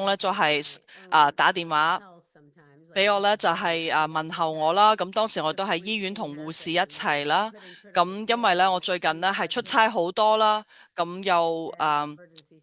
中咧，就係打電話俾我咧，就係問候我啦。咁當時我都喺醫院同護士一齊啦。咁因為咧，我最近咧係出差好多啦，咁又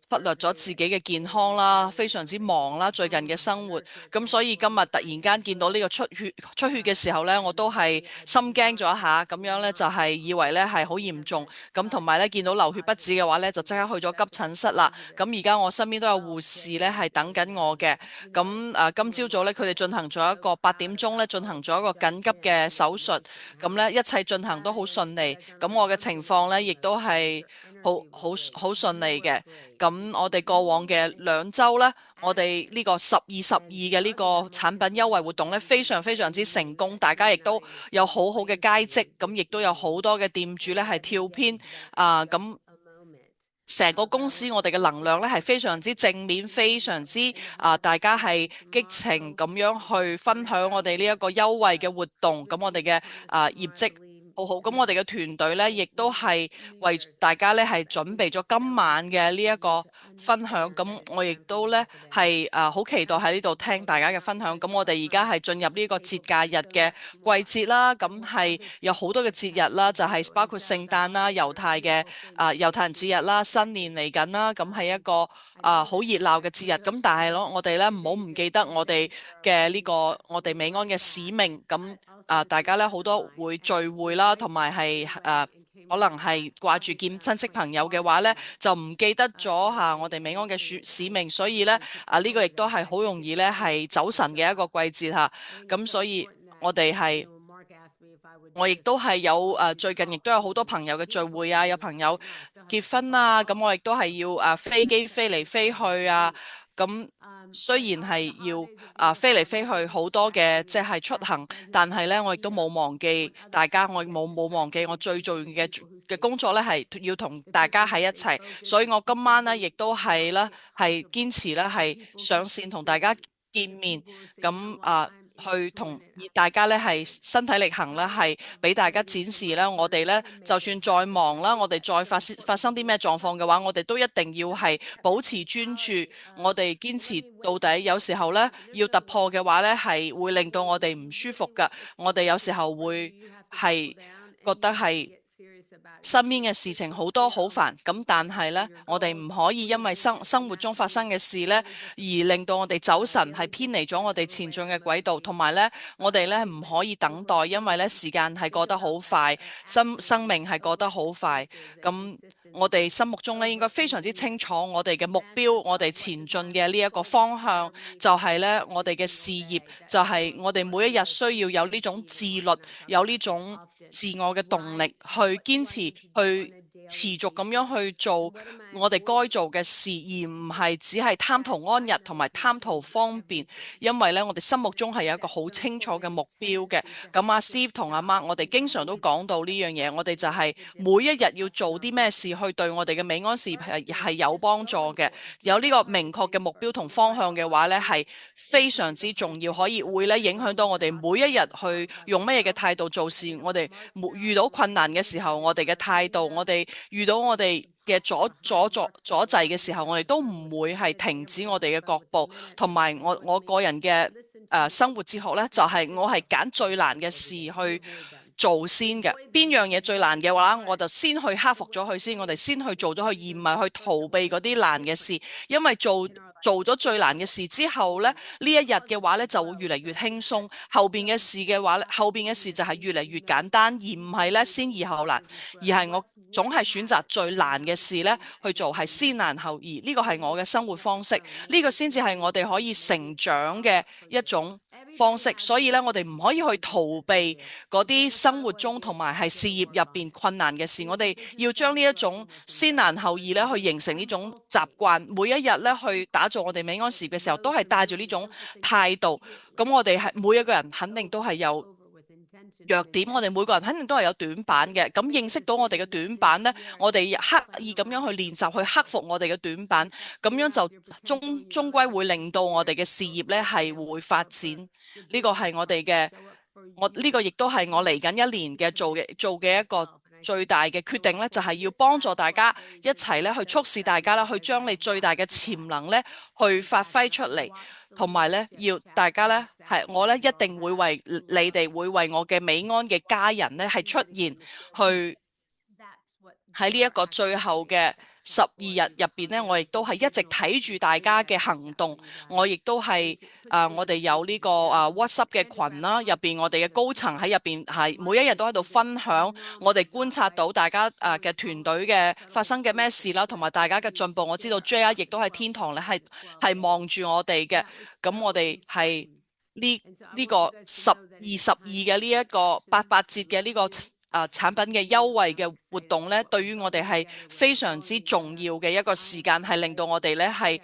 忽略咗自己嘅健康啦，非常之忙啦，最近嘅生活，咁所以今日突然間見到呢個出血嘅時候呢，我都係心驚咗一下，咁樣呢，就係以為呢係好嚴重，咁同埋呢，見到流血不止嘅話呢，就即刻去咗急診室啦。咁而家我身邊都有護士呢係等緊我嘅，咁今朝早呢，佢哋進行咗一個8點鐘呢進行咗一個緊急嘅手術，咁呢，一切進行都好順利，咁我嘅情況呢，亦都係好順利嘅。咁我哋過往嘅2週呢，我哋呢個12/12嘅呢個產品優惠活動呢，非常非常之成功，大家亦都有好好嘅佳績，咁亦都有好多嘅店主呢係跳篇咁。成個公司我哋嘅能量呢係非常之正面，非常之大家係激情咁樣去分享我哋呢一個優惠嘅活動，咁我哋嘅業績好好，咁我哋嘅團隊呢亦都係為大家呢係準備咗今晚嘅呢一個分享，咁我亦都呢係好期待喺呢度聽大家嘅分享。咁我哋而家係進入呢個節假日嘅季節啦，咁係有好多嘅節日啦，就係包括聖誕啦、猶太嘅猶太人節日啦、新年嚟緊啦，咁係一個好熱鬧嘅節日。咁但係我哋呢唔好唔記得我哋嘅呢個我哋美安嘅使命。咁大家呢好多會聚會啦，同埋係可能係掛住見親戚朋友嘅話呢，就唔記得咗我哋美安嘅使命，所以呢，呢個亦都係好容易呢係走神嘅一個季節咁所以我亦都係有最近亦都有好多朋友嘅聚會有朋友結婚咁我亦都係要飛機飛嚟飛去咁雖然係要飛嚟飛去好多嘅即係出行，但係呢，我亦都冇忘記大家，我冇忘記我最重要嘅工作呢係要同大家喺一齊，所以我今晚呢，亦都係堅持呢係上線同大家見面，咁去同大家呢係身體力行呢係俾大家展示呢我哋呢就算再忙啦，我哋再發生啲咩狀況嘅話，我哋都一定要係保持專注，我哋堅持到底。有時候呢，要突破嘅話呢係會令到我哋唔舒服㗎，我哋有時候會係覺得係身邊嘅事情好多好煩，咁但係呢，我哋唔可以因為生活中發生嘅事呢，而令到我哋走神，係偏離咗我哋前進嘅軌道。同埋呢，我哋呢唔可以等待，因為呢時間係過得好快，生命係過得好快。咁我哋心目中呢應該非常之清楚我哋嘅目標，我哋前進嘅呢一個方向就係呢我哋嘅事業，就係我哋每一日需要有呢種自律，有呢種自我嘅動力去堅持，去持續咁樣去做我哋該做嘅事，而唔係只係貪圖安逸同埋貪圖方便。因為呢，我哋心目中係有一個好清楚嘅目標嘅。咁Steve 同阿 Mark，我哋經常都講到呢樣嘢，我哋就係每一日要做啲咩事去對我哋嘅美安事業係有幫助嘅。有呢個明確嘅目標同方向嘅話呢，係非常之重要，會呢影響到我哋每一日去用乜嘢嘅態度做事。我哋遇到困難嘅時候，我哋嘅態度，我哋遇到我哋嘅阻滯嘅時候，我哋都唔會係停止我哋嘅腳步。同埋我個人嘅生活哲學呢，就係我係揀最難嘅事去做先嘅。邊樣嘢最難嘅話，我就先去克服咗佢先，我哋先去做咗佢，而唔係去逃避嗰啲難嘅事。因為做咗最難嘅事之後呢，呢一日嘅話呢就會越嚟越輕鬆，後邊嘅事嘅話，後邊嘅事就係越嚟越簡單，而唔係呢先易後難，而係我總係選擇最難嘅事呢去做，係先難後易。呢個係我嘅生活方式，呢個先至係我哋可以成長嘅一種方式。所以呢，我哋唔可以去逃避嗰啲生活中同埋係事業入邊困難嘅事，我哋要將呢一種先難後易呢去形成呢種習慣，每一日呢去打造我哋美安事業嘅時候，都係帶住呢種態度。咁我哋係每一個人肯定都係有弱點，我哋每個人肯定都係有短板嘅。咁認識到我哋嘅短板呢，我哋刻意咁樣去練習，去克服我哋嘅短板，咁樣就終歸會令到我哋嘅事業呢係會發展。呢個係我哋嘅，呢個亦都係我嚟緊一年嘅做嘅一個最大嘅決定呢，就係要幫助大家一齊呢去促使大家呢去將你最大嘅潛能呢去發揮出嚟，同埋呢要大家呢係我呢一定會為你哋，會為我嘅美安嘅家人呢係出現，去喺呢一個最後嘅12日入邊呢，我亦都係一直睇住大家嘅行動，我亦都係我哋有呢個WhatsApp 嘅群啦，入邊我哋嘅高層喺入邊係每一日都喺度分享我哋觀察到大家嘅團隊嘅發生嘅咩事啦，同埋大家嘅進步。我知道 JR 亦都喺天堂咧，係望住我哋嘅，咁我哋係呢個12嘅呢一個88折嘅呢個產品嘅優惠嘅活動咧，對於我哋係非常之重要嘅一個時間，係令到我哋咧係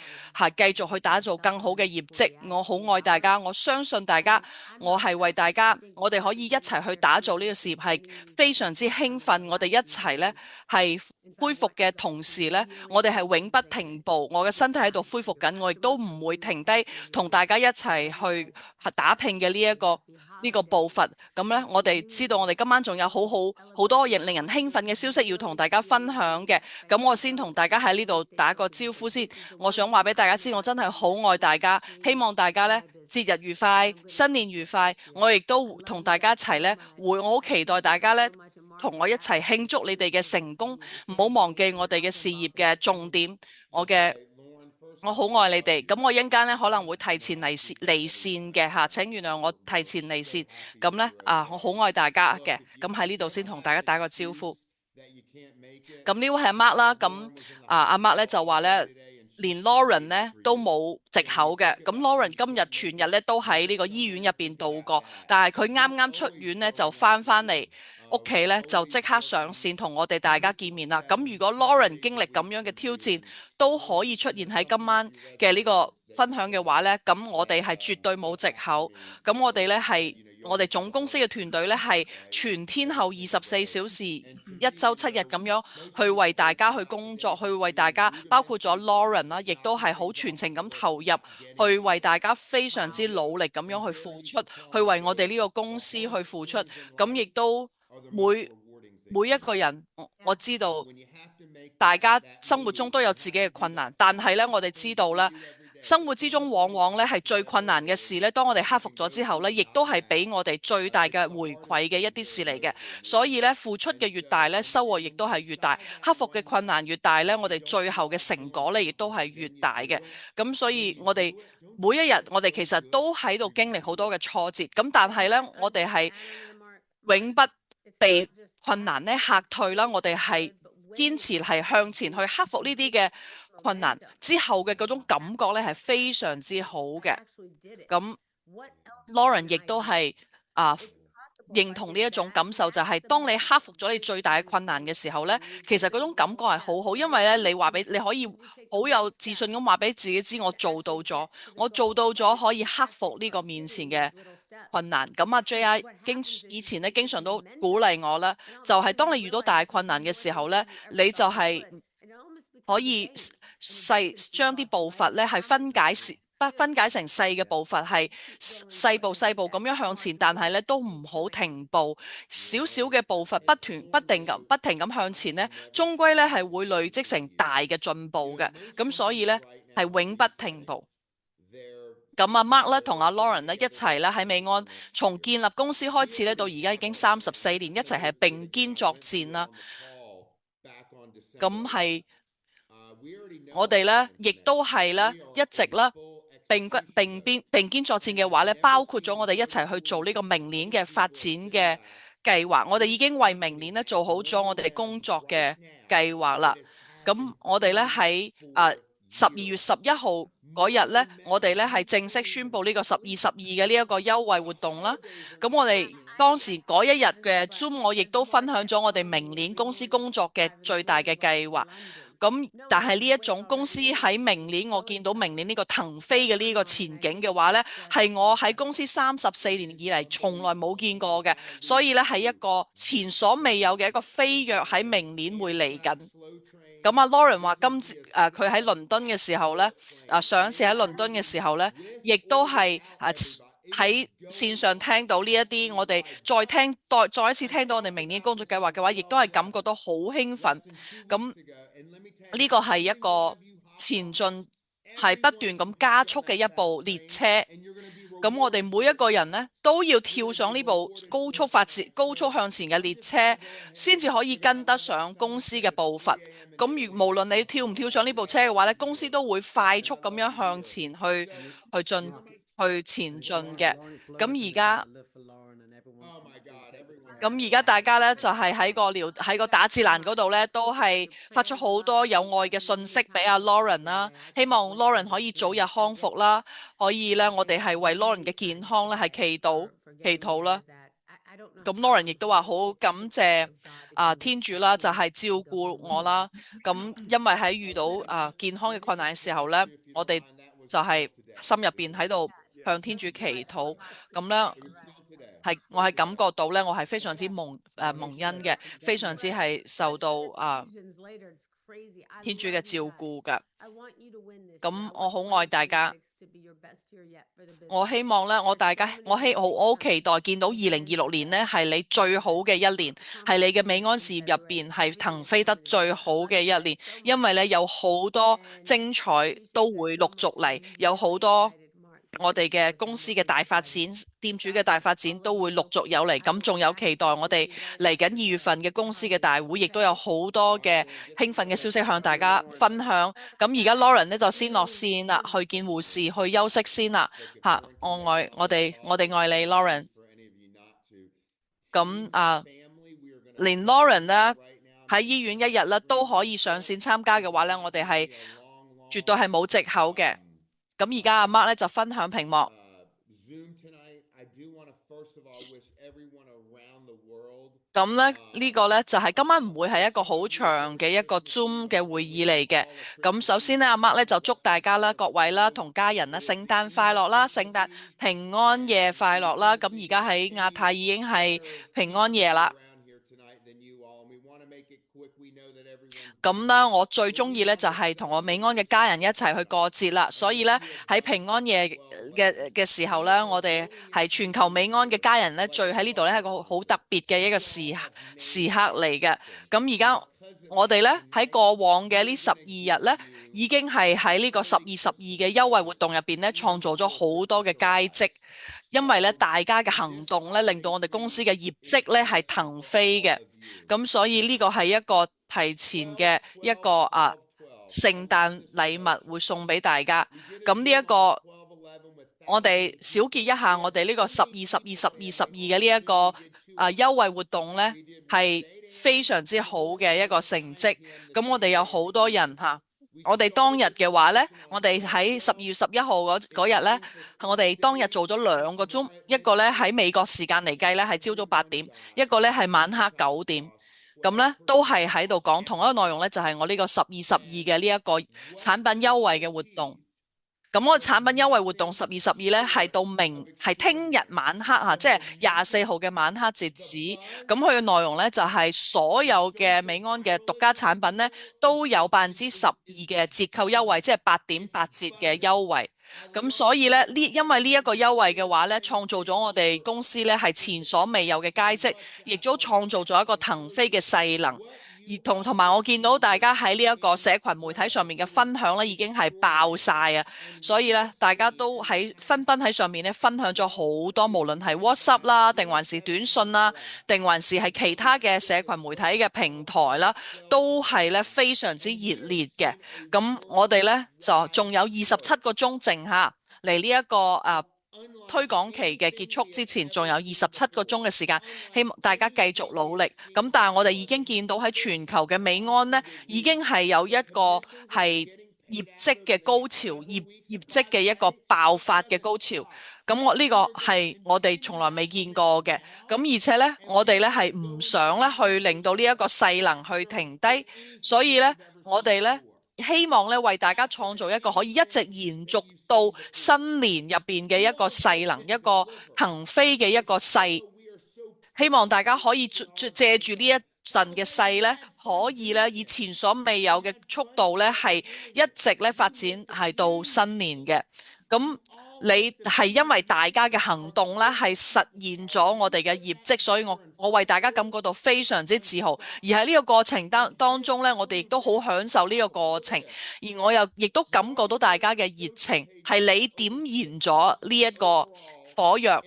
繼續去打造更好嘅業績。我好愛大家，我相信大家，我係為大家，我哋可以一齊去打造呢個事業，係非常之興奮。我哋一齊咧係恢復嘅同時咧，我哋係永不停步。我嘅身體喺度恢復緊，我亦都唔會停低，同大家一齊去打拼嘅呢個步伐。咁咧，我哋知道我哋今晚仲有好多令人興奮嘅消息要同大家分享嘅。咁我先同大家喺呢度打個招呼先。我想話俾大家知，我真係好愛大家，希望大家咧節日愉快，新年愉快。我亦都同大家一齊咧我好期待大家咧同我一齊慶祝你哋嘅成功。唔好忘記我哋嘅事業嘅重點。我好愛你哋，咁我一陣間咧可能會提前離線嘅嚇，請原諒我提前離線。咁咧我好愛大家嘅，咁喺呢度先同大家打個招呼。咁呢位係 Mark 啦，咁阿 Mark 咧就話咧，連 Lauren 咧都冇藉口嘅。咁 Lauren 今日全日咧都喺呢個醫院入邊度過，但係佢啱啱出院咧就翻嚟屋企咧就即刻上線同我哋大家見面啦。咁如果 Lauren 經歷咁樣嘅挑戰都可以出現喺今晚嘅呢個分享嘅話咧，咁我哋係絕對冇藉口。咁我哋咧係我哋總公司嘅團隊咧係全天候24小時1週7日咁樣去為大家去工作，去為大家包括咗 Lauren 啦，亦都係好全程咁投入，去為大家非常之努力咁樣去付出，去為我哋呢個公司去付出。咁亦都每一個人，我知道大家生活中都有自己嘅困難，但係咧我哋知道咧，生活之中往往咧係最困難嘅事咧，當我哋克服咗之後咧，亦都係俾我哋最大嘅回饋嘅一啲事嚟嘅。所以咧，付出嘅越大咧，收穫亦都係越大；克服嘅困難越大咧，我哋最後嘅成果咧亦都係越大嘅。咁所以我哋每一日我哋其實都喺度經歷好多嘅挫折，咁但係咧我哋係永不被困難咧嚇退啦，我哋係堅持係向前去克服呢啲嘅困難之後嘅嗰種感覺咧係非常之好嘅。咁 Lauren 亦都係認同呢一種感受，就係當你克服咗你最大嘅困難嘅時候咧，其實嗰種感覺係好好，因為咧你可以好有自信咁話俾自己知，我做到咗可以克服呢個面前嘅困難。咁JR 以前咧經常都鼓勵我啦，就係當你遇到大困難嘅時候咧，你就係可以將啲步伐咧係分解成細嘅步伐，係細步咁樣向前，但係咧都唔好停步，少少嘅步伐不停咁向前咧，終歸咧係會累積成大嘅進步嘅。咁所以咧係永不停步。咁Mark 咧同Lauren咧一齊咧喺美安，從建立公司開始咧到而家已經34年，一齊係並肩作戰啦。咁係我哋咧亦都係咧一直咧並肩作戰嘅話咧，包括咗我哋一齊去做呢個明年嘅發展嘅計劃。我哋已經為明年咧做好咗我哋工作嘅計劃啦。咁我哋咧喺12月11號嗰日咧，我哋咧係正式宣布呢個12/12嘅呢一個優惠活動啦。咁我哋當時嗰一日嘅 Zoom， 我亦都分享咗我哋明年公司工作嘅最大嘅計劃。咁但係呢一種公司喺明年，我見到明年呢個騰飛嘅呢個前景嘅話呢，係我喺公司34年以嚟從來冇見過嘅，所以呢係一個前所未有嘅一個飛躍喺明年會嚟緊。咁Lauren 話佢喺倫敦嘅時候呢，上一次喺倫敦嘅時候呢，亦都係喺線上聽到呢一啲，我哋再一次聽到我哋明年工作計劃嘅話，亦都係感覺到好興奮。咁呢個係一個前進係不斷咁加速嘅一部列車。咁我哋每一個人呢，都要跳上呢部高速發展、高速向前嘅列車，先至可以跟得上公司嘅步伐。咁無論你跳唔跳上呢部車嘅話呢，公司都會快速咁樣向前去前進嘅。咁而家。咁而家大家咧就係喺個打字欄嗰度咧，都係發出好多有愛嘅信息俾阿 Lauren 啦，希望 Lauren 可以早日康復啦，可以咧我哋係為 Lauren 嘅健康咧係祈禱啦。咁 Lauren 亦都話好感謝天主啦，就係照顧我啦。咁因為喺遇到健康嘅困難嘅時候咧，我哋就係心入邊喺度向天主祈禱，咁咧。我係感覺到咧，我係非常之蒙恩嘅，非常之係受到天主嘅照顧㗎。咁我好愛大家，我希望咧，我好期待見到2026年呢係你最好嘅一年，係你嘅美安事業入邊係騰飛得最好嘅一年，因為咧有好多精彩都會陸續嚟，有好多。我哋嘅公司嘅大發展，店主嘅大發展都會陸續有嚟，咁仲有期待我哋嚟緊2月份嘅公司嘅大會，亦都有好多嘅興奮嘅消息向大家分享。咁而家 Lauren 呢就先落線啦，去見護士，去休息先啦。嚇，我哋愛你 Lauren。咁連 Lauren 呢喺醫院一日咧都可以上線參加嘅話咧，我哋係絕對係冇藉口嘅。咁而家阿 Mark 咧就分享屏幕。咁咧呢個咧就係今晚唔會係一個好長嘅一個 Zoom 嘅會議嚟嘅。咁首先咧阿 Mark 咧就祝大家啦，各位啦同家人啦聖誕快樂啦，聖誕平安夜快樂啦。咁而家喺亞太已經係平安夜啦。咁咧，我最中意咧就係同我美安嘅家人一齊去過節啦。所以咧喺平安夜嘅時候咧，我哋係全球美安嘅家人咧聚喺呢度咧，係一個好特別嘅一個時刻嚟嘅。咁而家我哋咧喺過往嘅呢12日咧，已經係喺呢個12/12嘅優惠活動入邊咧，創造咗好多嘅佳績。因為咧大家嘅行動咧，令到我哋公司嘅業績咧係騰飛嘅。咁所以呢個係一個提前嘅一個聖誕禮物會送俾大家。咁呢一個我哋小結一下，我哋呢個12/12/12/12嘅呢一個優惠活動咧係非常之好嘅一個成績。咁我哋有好多人我哋當日嘅話呢，我哋喺12月11號嗰日呢，我哋當日做咗2個鐘，一個呢喺美國時間嚟計呢係朝早8點，一個呢係晚黑9點，咁呢都係喺度講同一個內容呢，就係我呢個12/12嘅呢一個產品優惠嘅活動。咁我產品優惠活動12/12咧係係聽日晚黑即係24號嘅晚黑截止。咁佢嘅內容咧就係所有嘅美安嘅獨家產品咧都有12%嘅折扣優惠，即係8.8折嘅優惠。咁所以咧因為呢一個優惠嘅話咧，創造咗我哋公司咧係前所未有嘅佳績，亦都創造咗一個騰飛嘅勢能。而同埋我見到大家喺呢一個社群媒體上面嘅分享咧，已經係爆晒啊！所以咧，大家都紛紛喺上面咧分享咗好多，無論係 WhatsApp 啦，定還是短信啦，定還是係其他嘅社群媒體嘅平台啦，都係咧非常之熱烈嘅。咁我哋咧就仲有27個鐘剩下嚟呢一個推廣期嘅結束之前，仲有27個鐘嘅時間，希望大家繼續努力。咁但係我哋已經見到喺全球嘅美安呢，已經係有一個係業績嘅高潮，業績嘅一個爆發嘅高潮。咁呢個係我哋從來未見過嘅。咁而且呢，我哋呢係唔想呢去令到呢一個勢能去停低，所以呢，我哋呢希望咧為大家創造一個可以一直延續到新年入邊嘅一個勢能，一個騰飛嘅一個勢。希望大家可以借住呢一陣嘅勢咧，可以咧以前所未有嘅速度咧係一直咧發展係到新年嘅。咁你係因為大家嘅行動咧，係實現咗我哋嘅業績，所以我為大家感覺到非常之自豪。而喺呢個過程當中咧，我哋亦都好享受呢個過程，而我又亦都感覺到大家嘅熱情，係你點燃咗呢一個火藥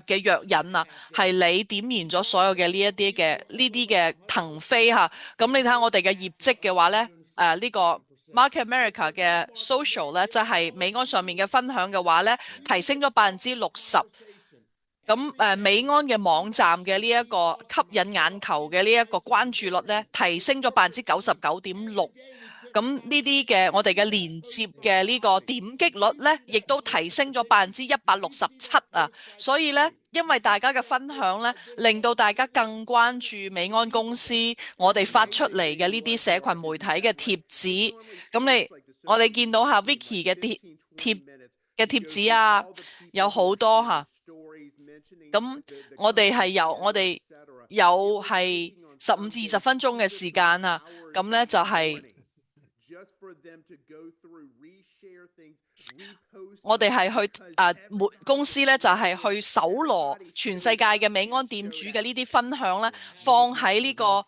嘅藥引啊，係你點燃咗所有嘅呢啲嘅騰飛嚇。咁你睇下我哋嘅業績嘅話咧，呢個 Market America 嘅 social 咧，就係美安上面嘅分享嘅話咧，提升咗60%。咁美安嘅網站嘅呢一個吸引眼球嘅呢一個關注率咧，提升咗99.6%。咁呢啲嘅我哋嘅連接嘅呢個點擊率咧，亦都提升咗167%啊！所以咧，因為大家嘅分享咧，令到大家更關注美安公司我哋發出嚟嘅呢啲社群媒體嘅貼紙。咁我哋見到下 Vicky 嘅貼紙啊，有好多嚇。咁我哋有係15至20分鐘嘅時間啊，咁咧就係我哋係去公司咧就係去搜羅全世界嘅美安店主嘅呢啲分享咧，放喺呢個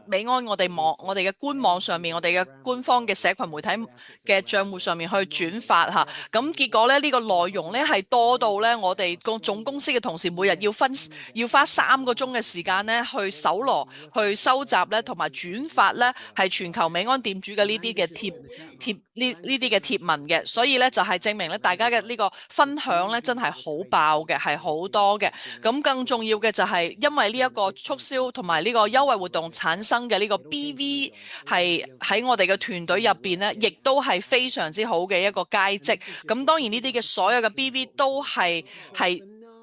美安我哋嘅官網上面，我哋嘅官方嘅社群媒體嘅賬戶上面去轉發嚇。咁結果咧呢個內容咧係多到咧我哋總公司嘅同事每日要花3個鐘嘅時間咧去搜羅、去收集咧同埋轉發咧係全球美安店主嘅呢啲嘅呢啲嘅貼文嘅，所以咧就係證明咧大家嘅呢個分享咧真係好爆嘅，係好多嘅。咁更重要嘅就係因為呢一個促銷同埋呢個優惠活動產生嘅呢個 BV 係喺我哋嘅團隊入邊咧，亦都係非常之好嘅一個佳績。咁當然呢啲嘅所有嘅 BV 都係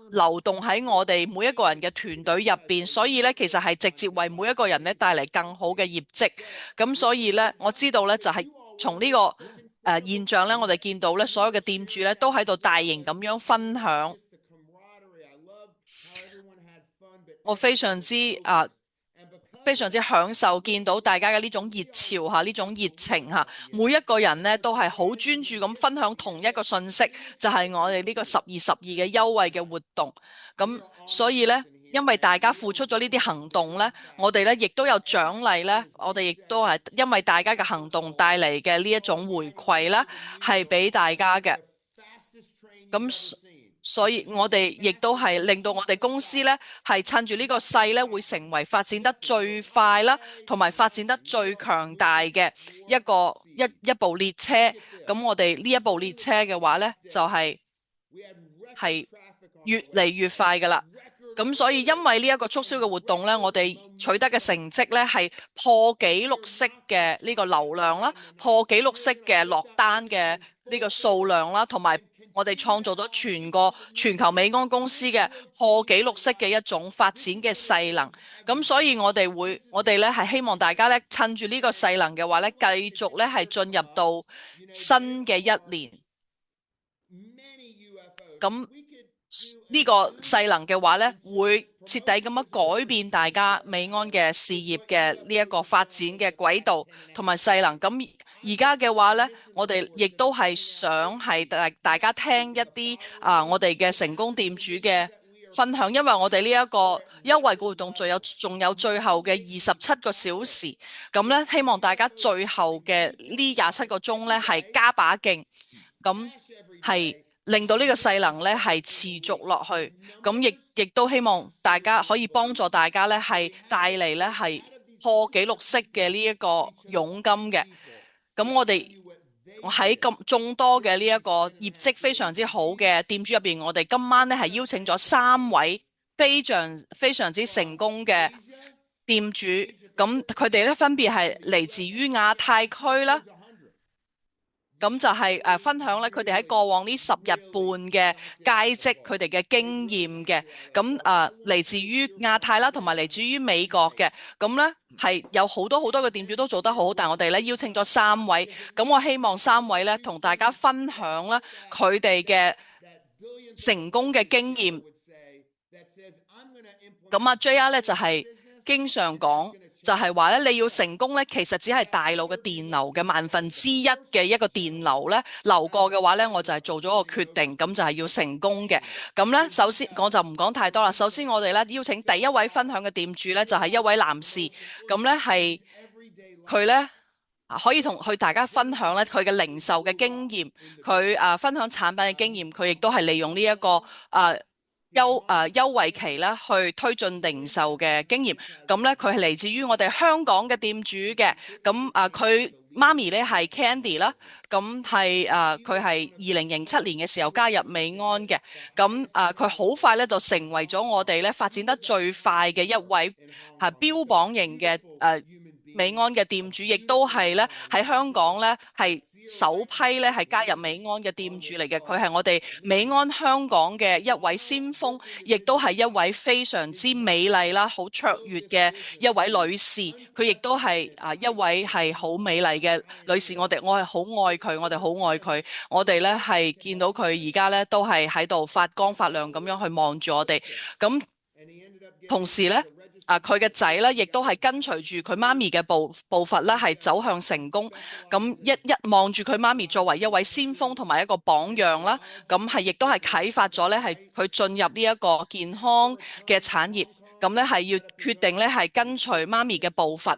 流動喺我哋每一個人嘅團隊入邊，所以咧其實係直接為每一個人咧帶嚟更好嘅業績。咁所以咧我知道咧就係從呢個現象咧，我哋見到咧所有嘅店主咧都喺度大型咁樣分享。我非常之享受見到大家嘅呢種熱潮嚇，呢種熱情嚇，每一個人呢都係好專注咁分享同一個信息，就係我哋呢個12/12嘅優惠嘅活動。咁所以呢，因為大家付出咗呢啲行動呢，我哋呢亦都有獎勵呢，我哋亦都係因為大家嘅行動帶嚟嘅呢一種回饋呢，係俾大家嘅。咁所以我哋亦都係令到我哋公司呢係趁住呢個勢呢會成為發展得最快啦，同埋發展得最強大嘅一部列車。咁我哋呢一部列車嘅話呢，就係越嚟越快噶啦。咁所以因為呢一個促銷嘅活動呢，我哋取得嘅成績呢係破紀錄式嘅呢個流量啦，破紀錄式嘅落單嘅呢個數量啦，同埋我哋創造咗全球美安公司嘅破紀錄式嘅一種發展嘅勢能。咁所以我哋咧係希望大家咧趁住呢個勢能嘅話咧，繼續咧係進入到新嘅一年。咁呢個勢能嘅話咧，會徹底咁樣改變大家美安嘅事業嘅呢一個發展嘅軌道同埋勢能。咁而家嘅話呢，我哋亦都係想係大家聽一啲我哋嘅成功店主嘅分享，因為我哋呢一個優惠活動仲有最後嘅27個小時，咁呢，希望大家最後嘅呢27個鐘呢係加把勁，咁係令到呢個勢能呢係持續落去，咁亦都希望大家可以幫助大家呢係帶嚟呢係破紀錄式嘅呢一個佣金嘅。咁我哋喺眾多嘅呢一個業績非常之好嘅店主入邊，我哋今晚呢係邀請咗3位非常之成功嘅店主，咁佢哋咧分別係嚟自於亞太區啦。咁就係分享咧，佢哋喺過往呢10日半嘅佳績，佢哋嘅經驗嘅。咁嚟自於亞太啦，同埋嚟自於美國嘅。咁咧係有好多嘅店主都做得好好，但係我哋咧邀請咗3位。咁我希望3位咧同大家分享啦佢哋嘅成功嘅經驗。咁JR 咧就係經常講就係話咧，你要成功咧，其實只係大腦嘅電流嘅1/1000嘅一個電流咧流過嘅話咧，我就係做咗個決定，咁就係要成功嘅。咁咧，首先我就唔講太多啦。首先我哋咧邀請第一位分享嘅店主咧，就係一位男士，咁咧係佢咧。可以同大家分享咧佢嘅零售嘅經驗，佢分享產品嘅經驗，佢亦都係利用呢一個優惠期咧去推進零售嘅經驗。咁咧佢係嚟自於我哋香港嘅店主嘅，咁佢媽咪咧係 Candy 啦，咁係佢係2007年嘅時候加入美安嘅，咁佢好快咧就成為咗我哋咧發展得最快嘅一位係標榜型嘅美安嘅店主，亦都係咧喺香港咧係首批咧係加入美安嘅店主嚟嘅。佢係我哋美安香港嘅一位先鋒，亦都係一位非常之美麗啦、好卓越嘅一位女士。佢亦都係一位係好美麗嘅女士。我係好愛佢，我哋好愛佢。我哋咧係見到佢而家咧都係喺度發光發亮咁樣去望住我哋。咁同時咧。佢嘅仔咧，亦都係跟隨住佢媽咪嘅步伐咧，係走向成功。咁一望住佢媽咪作為一位先鋒同埋一個榜樣啦，咁係亦都係啟發咗咧，係佢進入呢一個健康嘅產業。咁咧係要決定咧係跟隨媽咪嘅步伐。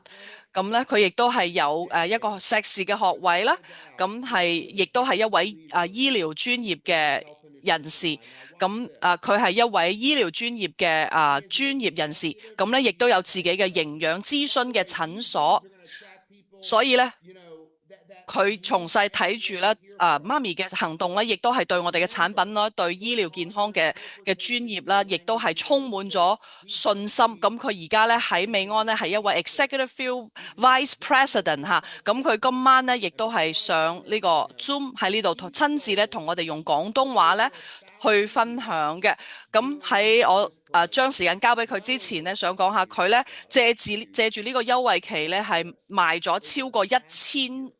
咁咧佢亦都係有一個碩士嘅學位啦。咁係亦都係一位醫療專業嘅人士。咁佢係一位醫療專業嘅專業人士，咁咧亦都有自己嘅營養諮詢嘅診所，所以咧佢從細睇住咧媽咪嘅行動咧，亦都係對我哋嘅產品啦，對醫療健康嘅專業啦，亦都係充滿咗信心。咁佢而家咧喺美安咧係一位 Executive Field Vice President 嚇，咁佢今晚咧亦都係上呢個 Zoom 喺呢度親自咧同我哋用廣東話咧去分享嘅。咁喺我將時間交俾佢之前咧，想講下佢咧借住呢個優惠期咧，係賣咗超過1000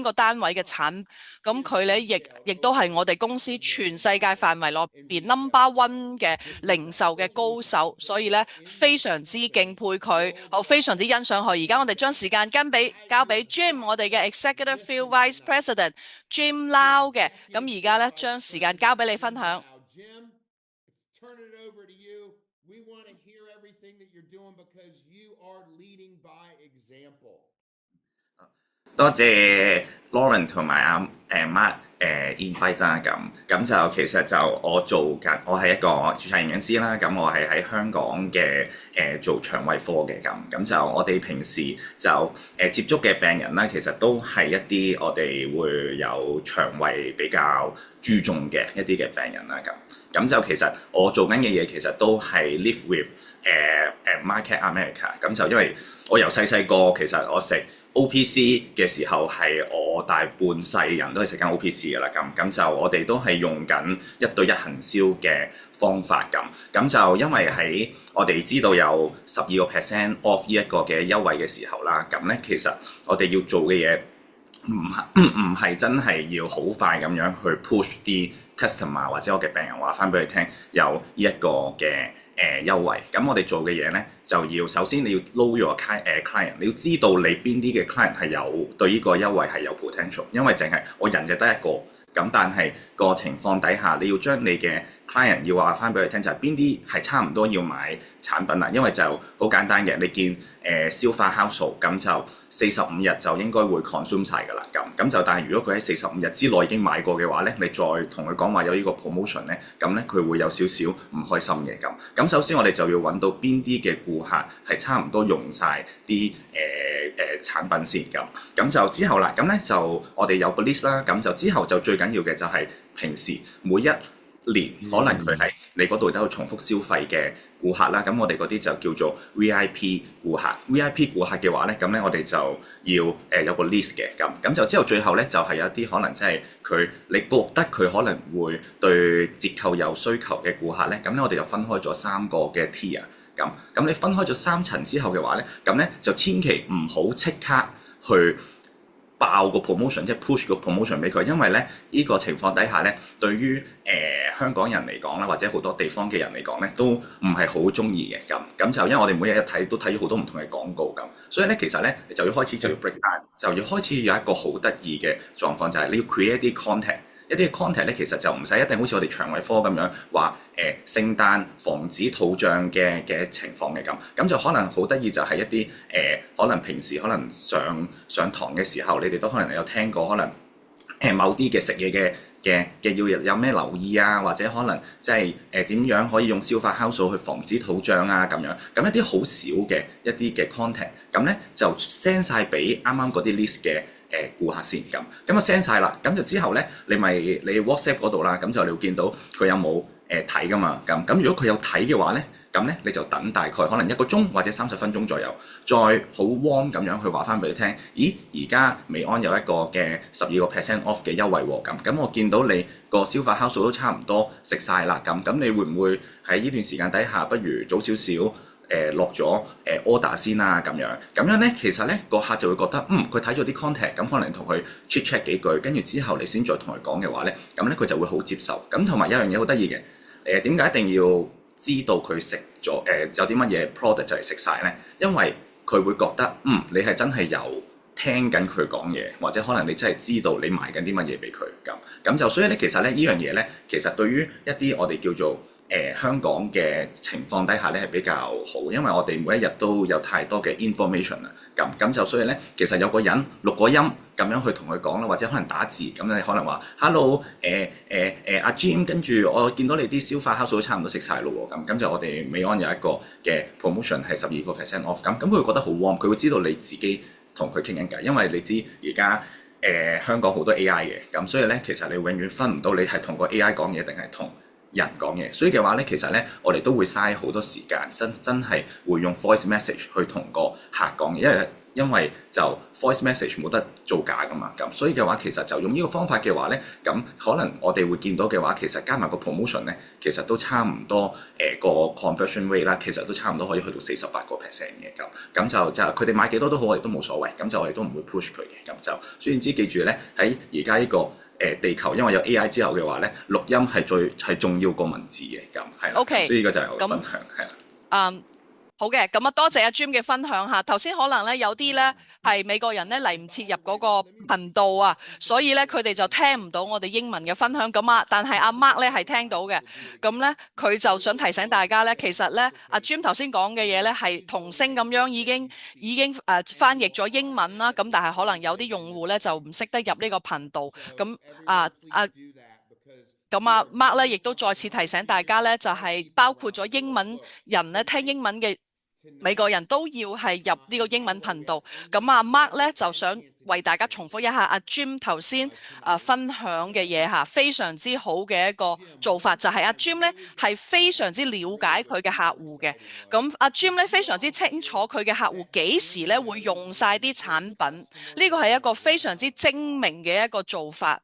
個單位嘅產品。咁佢咧亦都係我哋公司全世界範圍內邊 No.1 嘅零售嘅高手，所以咧非常之敬佩佢，我非常之欣賞佢。而家我哋將時間交俾 Jim， 我哋嘅 Executive Field Vice President Jim Lau 嘅。咁而家咧將時間交俾你分享。多謝 Lauren 同埋阿Mark invite 啦，咁就其實就我係一個註冊營養師啦，咁我係喺香港嘅做腸胃科嘅，咁就我哋平時就接觸嘅病人啦，其實都係一啲我哋會有腸胃比較注重嘅一啲嘅病人啦，咁就其實我做緊嘅嘢其實都係 live with Market America， 咁就因為我由細個其實我食OPC 嘅時候係我大半世人都係食緊 OPC 嘅啦，咁就我哋都係用緊1對1行銷嘅方法咁就因為喺我哋知道有12% off 呢一個嘅優惠嘅時候啦，咁咧其實我哋要做嘅嘢唔係真係要好快咁樣去 push 啲 customer 或者我嘅病人話翻俾佢聽有呢一個嘅優惠。咁我哋做嘅嘢咧就要首先你要 know your client， 你要知道你邊啲嘅 client 係有對呢個優惠係有 potential， 因為淨係我人就得一個，咁但係個情況底下你要將你嘅 client 要話翻俾佢聽就係邊啲係差唔多要買產品啦，因為就好簡單嘅，你見消化酵素咁就45日就應該會 consume 晒㗎啦，咁就但係如果佢喺45日之內已經買過嘅話咧，你再同佢講話有呢個 promotion 咧，咁咧佢會有少少唔開心嘅咁首先我哋就要揾到邊啲嘅顧客係差唔多用晒啲產品先咁就之後啦，咁咧就我哋有個 list 啦，咁就之後就最緊要嘅就係平時每一年可能佢喺你嗰度都有重複消費嘅顧客啦，咁我哋嗰啲就叫做 VIP 顧客。VIP 顧客嘅話咧，咁咧我哋就要有個 list 嘅，咁就之後最後咧就係有一啲可能即係你覺得佢可能會對折扣有需求嘅顧客咧，咁咧我哋就分開咗3個嘅 tier， 咁你分開咗3層之後嘅話咧，咁咧就千祈唔好即刻去爆個 promotion，即係 push 個 promotion 俾佢，因為咧呢個情況底下咧，對於香港人嚟講啦，或者好多地方嘅人嚟講咧，都唔係好中意嘅咁就因為我哋每日睇都睇咗好多唔同嘅廣告咁，所以咧其實咧就要開始就要 break down，就要開始有一個好得意嘅狀況，就係你要 create 啲 content。一啲 content 咧，其實就唔使一定好似我哋腸胃科咁樣話聖誕防止肚脹嘅情況嘅咁就可能好得意就係一啲可能平時可能上堂嘅時候，你哋都可能有聽過，可能某啲嘅食嘢嘅要有咩留意啊，或者可能即係點樣可以用消化酵素去防止肚脹啊咁樣，咁一啲好少嘅一啲嘅 content， 咁咧就 send 晒俾啱啱嗰啲 list 嘅顧客先咁就 send 晒啦，咁就之後咧你 WhatsApp 嗰度啦，咁就你會見到佢有冇睇噶嘛，咁如果佢有睇嘅話咧，咁咧你就等大概可能1個鐘或者30分鐘左右，再好 warm 咁樣去話翻俾佢聽，咦而家美安有一個嘅12% off 嘅優惠喎，咁我見到你個消化酵素都差唔多食晒啦，咁你會唔會喺呢段時間底下不如早少少落咗order 先啊咁樣咧，其實咧個客就會覺得佢睇咗啲 content， 咁可能同佢 check check 幾句，跟住之後你先再同佢講嘅話咧，咁咧佢就會好接受。咁同埋有樣嘢好得意嘅，點解一定要知道佢食咗有啲乜嘢 product 就嚟食晒咧？因為佢會覺得你係真係有聽緊佢講嘢，或者可能你真係知道你賣緊啲乜嘢俾佢咁就所以咧，其實咧呢樣嘢咧，其實對於一啲我哋叫做香港嘅情況底下咧係比較好，因為我哋每一日都有太多嘅 information 啦，咁就所以咧，其實有個人錄個音咁樣去同佢講啦，或者可能打字咁你可能話 hello 阿 Jim， 跟住我見到你啲消化酵素都差唔多食晒咯喎，咁就我哋美安有一個嘅 promotion 係12% off，咁佢會覺得好 warm， 佢會知道你自己同佢傾緊偈，因為你知而家香港好多 AI 嘅，咁所以咧其實你永遠分唔到你係同個 AI 講嘢定係同人講嘢，所以嘅話咧，其實咧我哋都會嘥好多時間，真係會用 voice message 去同個客講嘢，因為就 voice message 冇得造假噶嘛，咁所以嘅話其實就用呢個方法嘅話咧，咁可能我哋會見到嘅話，其實加埋個 promotion 咧，其實都差唔多個 conversion rate 啦，其實都差唔多可以去到48%嘅咁就佢哋買幾多都好，我哋都冇所謂，咁就我哋都唔會 push 佢嘅，咁就雖然之記住咧喺而家呢個地球，因為有 AI 之後嘅話咧，錄音係重要過文字嘅，咁係啦。OK，所以呢個就係我嘅分享，係啦。好嘅，咁啊多謝阿 Jim 嘅分享嚇。頭先可能咧有啲咧係美國人咧嚟唔切入嗰個頻道啊，所以咧佢哋就聽唔到我哋英文嘅分享咁啊。但係阿 Mark 咧係聽到嘅，咁咧佢就想提醒大家咧，其實咧阿 Jim 頭先講嘅嘢咧係同聲咁樣已經翻譯咗英文啦。咁但係可能有啲用戶咧就唔識得入呢個頻道，咁咁啊 Mark 咧亦都再次提醒大家咧，就係包括咗英文人咧聽英文嘅美國人都要係入呢個英文頻道。咁啊 Mark 咧就想為大家重複一下阿 Jim 頭先分享嘅嘢嚇，非常之好嘅一個做法，就係阿 Jim 咧係非常之了解佢嘅客戶嘅。咁阿 Jim 咧非常之清楚佢嘅客戶幾時咧會用晒啲產品，呢個係一個非常之精明嘅一個做法。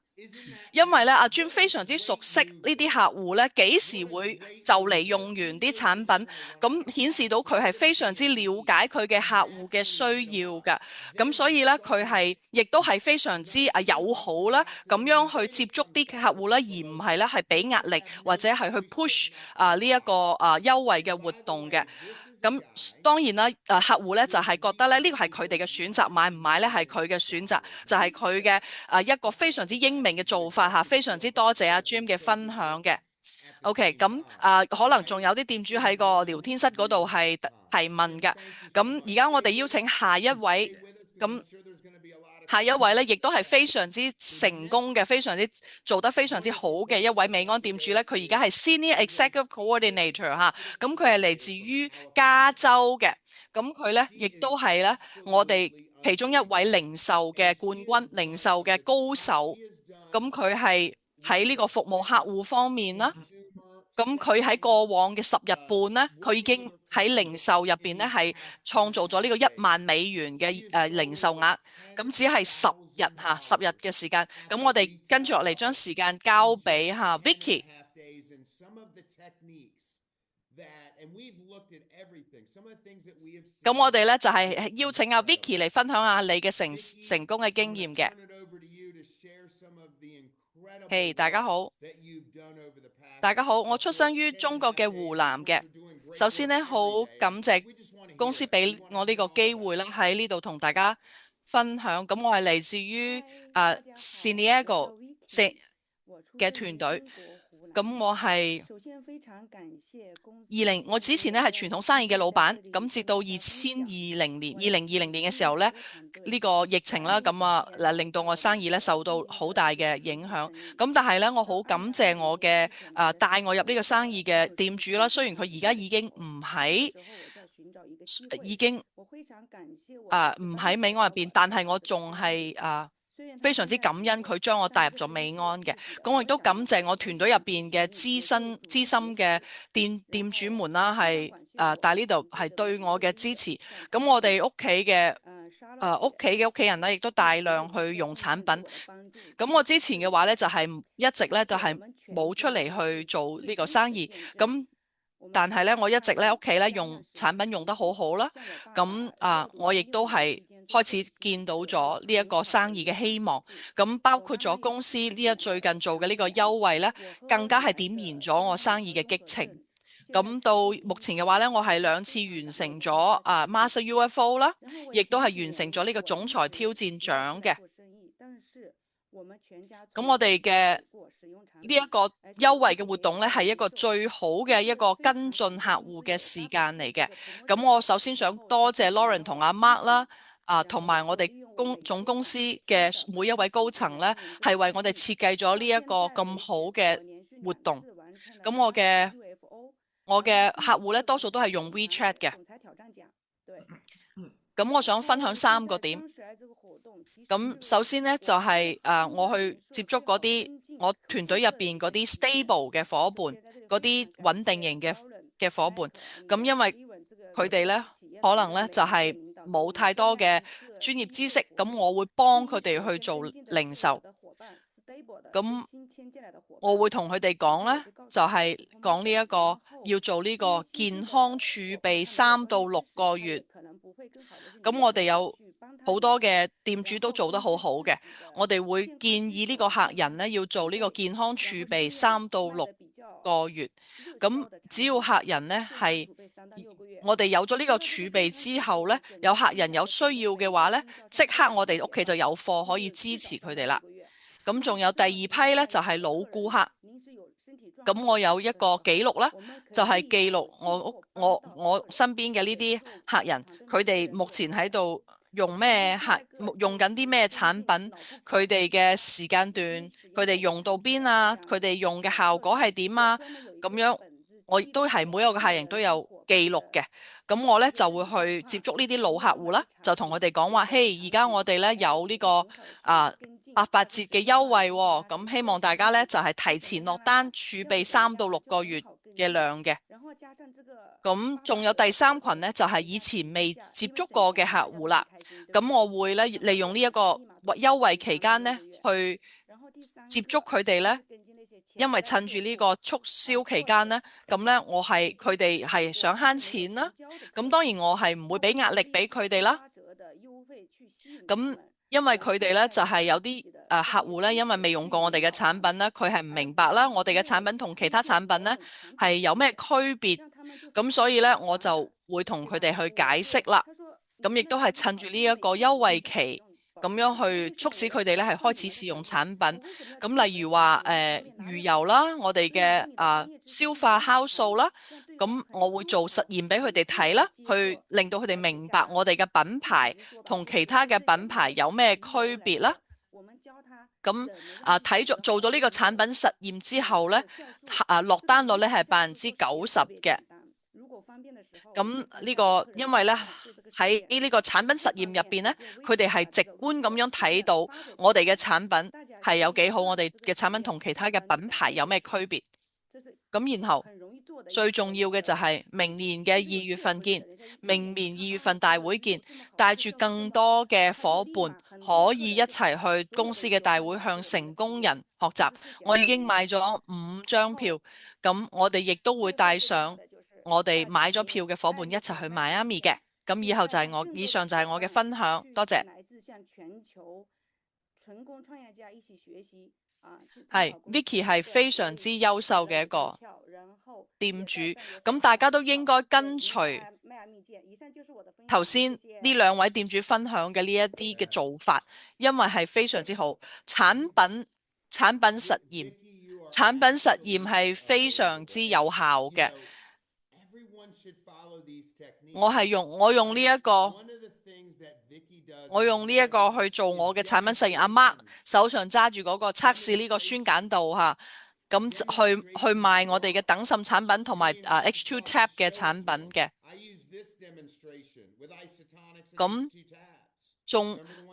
因為咧，阿 Jim 非常之熟悉呢啲客戶咧，幾時會就嚟用完啲產品，咁顯示到佢係非常之了解佢嘅客戶嘅需要㗎。咁所以咧，佢亦都係非常之友好啦，咁樣去接觸啲客戶啦，而唔係咧係俾壓力或者係去 push 呢一個優惠嘅活動嘅。咁當然啦，客戶咧就係覺得咧呢個係佢哋嘅選擇，買唔買咧係佢嘅選擇，就係佢嘅一個非常之英明嘅做法嚇，非常之多謝阿 Jim 嘅分享嘅。OK，咁可能仲有啲店主喺個聊天室嗰度係提問嘅。咁而家我哋邀請下一位，咁下一位咧亦都係非常之成功嘅，非常之做得非常之好嘅一位美安店主咧，佢而家係 Senior Executive Coordinator 嚇，咁佢係嚟自於加州嘅，咁佢咧亦都係咧我哋其中一位零售嘅冠軍、零售嘅高手，咁佢係喺呢個服務客戶方面啦。咁佢喺過往嘅10日半咧，佢已經喺零售入邊咧係創造咗呢個$10,000嘅零售額，咁只係10日嘅時間。咁我哋跟住落嚟將時間交俾Vicky。咁我哋咧就係邀請阿 Vicky 嚟分享下你嘅成功嘅經驗嘅。嘿，大家好，大家好，我出生於中國嘅湖南嘅。首先呢，好感謝公司俾我呢個機會啦，喺呢度同大家分享。咁我係嚟自於San Diego 嘅團隊。咁我係我之前呢係傳統生意嘅老闆，咁至到2020年嘅時候呢，呢個疫情啦，咁令到我生意呢受到好大嘅影響。咁但係呢，我好感謝我嘅帶我入呢個生意嘅店主啦，雖然佢而家已經唔喺美安入邊，但係我仲係非常之感恩佢將我帶入咗美安嘅。咁我亦都感謝我團隊入邊嘅資深嘅店主們啦，係但係呢度係對我嘅支持。咁我哋屋企嘅屋企人咧，亦都大量去用產品。咁我之前嘅話咧，就係一直咧就係冇出嚟去做呢個生意。咁但係咧，我一直咧屋企咧用產品用得好好啦。咁我亦都係開始見到咗呢一個生意嘅希望。咁包括咗公司最近做嘅呢個優惠咧，更加係點燃咗我生意嘅激情。咁到目前嘅話咧，我係2次完成咗Master UFO 啦，亦都係完成咗呢個總裁挑戰獎嘅。咁我哋嘅呢一個優惠嘅活動咧，係一個最好嘅一個跟進客戶嘅時間嚟嘅。咁我首先想多謝 Lauren 同阿 Mark 啦，同埋我哋總公司嘅每一位高層咧，係為我哋設計咗呢一個咁好嘅活動。咁我嘅客戶咧，多數都係用 WeChat 嘅。咁我想分享3個點。咁首先呢，就係我去接觸嗰啲我團隊入邊嗰啲 stable 嘅伙伴，嗰啲穩定型嘅伙伴。咁因為佢哋呢，可能呢就係冇太多嘅專業知識，咁我會幫佢哋去做零售。咁我會同佢哋講呢，就係講呢一個要做呢個健康儲備3到6個月。咁我哋有好多嘅店主都做得好好嘅，我哋會建議呢個客人呢，要做呢個健康儲備3到6個月。咁只要客人呢係我哋有咗呢個儲備之後呢，有客人有需要嘅話呢，即刻我哋屋企就有貨可以支持佢哋啦。咁仲有第2批呢，就係老顧客。咁我有一個記錄啦，就係記錄我身邊嘅呢啲客人，佢哋目前喺度用緊啲咩產品，佢哋嘅時間段，佢哋用到邊啊，佢哋用嘅效果係點啊，咁樣我亦都係每一個客人都有記錄嘅。咁我呢就會去接觸呢啲老客戶啦，就同佢哋講話，嘿，而家我哋呢有呢個88折嘅優惠喎，咁希望大家呢就係提前落單，儲備3到6個月嘅量嘅。咁仲有第3群呢，就係以前未接觸過嘅客戶啦。咁我會呢利用呢一個優惠期間呢去接觸佢哋呢，因為趁住呢個促銷期間呢，咁呢佢哋係想慳錢啦。咁當然我係唔會俾壓力俾佢哋啦。咁因為佢哋呢就係有啲客戶呢，因為未用過我哋嘅產品呢，佢係唔明白啦，我哋嘅產品同其他產品呢係有咩區別。咁所以呢，我就會同佢哋去解釋啦。咁亦都係趁住呢一個優惠期，咁樣去促使佢哋呢係開始試用產品。咁例如話魚油啦，我哋嘅消化酵素啦，咁我會做實驗俾佢哋睇啦，去令到佢哋明白我哋嘅品牌同其他嘅品牌有咩區別啦。咁做咗呢個產品實驗之後呢，落單率呢係90%嘅。咁呢個因為呢喺呢個產品實驗入邊呢，佢哋係直觀咁樣睇到我哋嘅產品係有幾好，我哋嘅產品同其他嘅品牌有咩區別。咁然後最重要嘅就係明年嘅2月份見，明年2月份大會見，帶住更多嘅伙伴可以一齊去公司嘅大會向成功人學習。我已經買咗5張票，咁我哋亦都會帶上我哋買咗票嘅伙伴一齊去邁阿密嘅。咁以後就係以上就係我嘅分享，多謝。係 Vicky 係非常之優秀嘅一個店主，咁大家都應該跟隨頭先呢兩位店主分享嘅呢一啲嘅做法，因為係非常之好。產品實驗係非常之有效嘅。我用呢一個去做我嘅產品實驗。阿 Mark 手上揸住嗰個測試呢個酸鹼度嚇，咁去賣我哋嘅等滲產品同埋H2 Tap 嘅產品嘅。咁